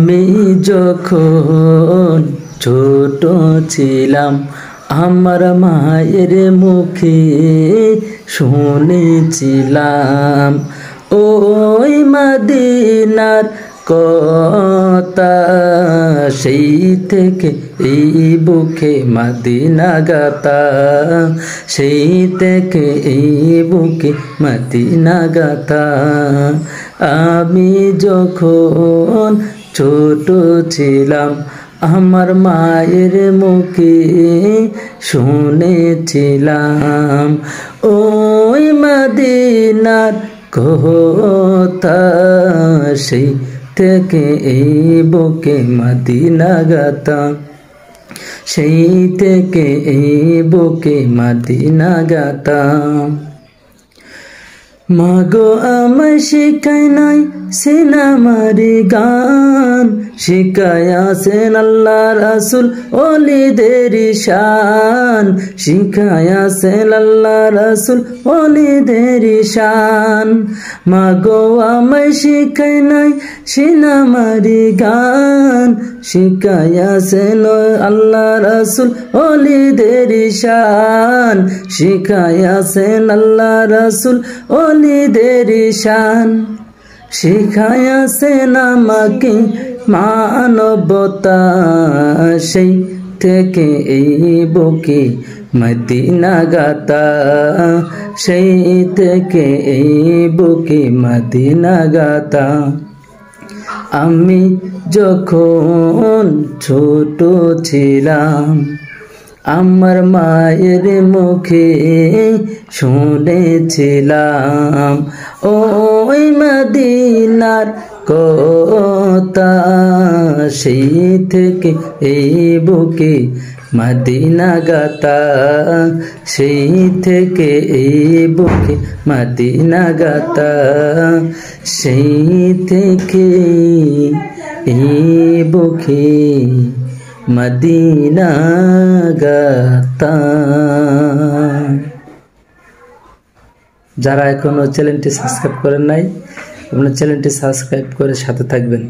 আমি যখন ছোট ছিলাম আমার মায়ের মুখে শুনেছিলাম ওই মদিনার কথা, সেই থেকে এই বুকে মদিনা গাতা, সেই থেকে এই বুকে মদিনা গাতা। আমি যখন ছোট ছিলাম আমার মায়ের মুখে শুনেছিলাম ওই মদিনার কথা, সেই থেকে এই বুকে মদিনা গাতা, সেই থেকে এই বুকে মদিনা গাতা। মাগো আমায় শিখাই নাই সিনেমারি গান, শিখায়াছেন আল্লাহ রাসূল ওলিদের শান, শিখায়াছেন আল্লাহ রাসূল ওলিদের শান। মাগো আমায় শিখাই নাই সিনেমারি গান, শিখায়াছেন আল্লাহ রাসূল ওলিদের শান, শিখায়াছেন আল্লাহ রাসূল ওলিদের শান। শিখায়াছেন আমাকে মানবতা, সেই থেকে এই বুকে মদিনা গাতা, সেই থেকে এই বুকে মদিনা গাতা। আমি যখন ছোট ছিলাম আমার মায়ের মুখে শুনেছিলাম ওই মদিনার কথা, সেই থেকে এই বুকে মদিনা গাতা, সেই থেকে এই বুকে মদিনা গাতা, সেই থেকে এই বুকে মদিনা গাতা। যারা এখনো চ্যানেলটি সাবস্ক্রাইব করেন নাই, আপনার চ্যানেলটি সাবস্ক্রাইব করে সাথে থাকবেন।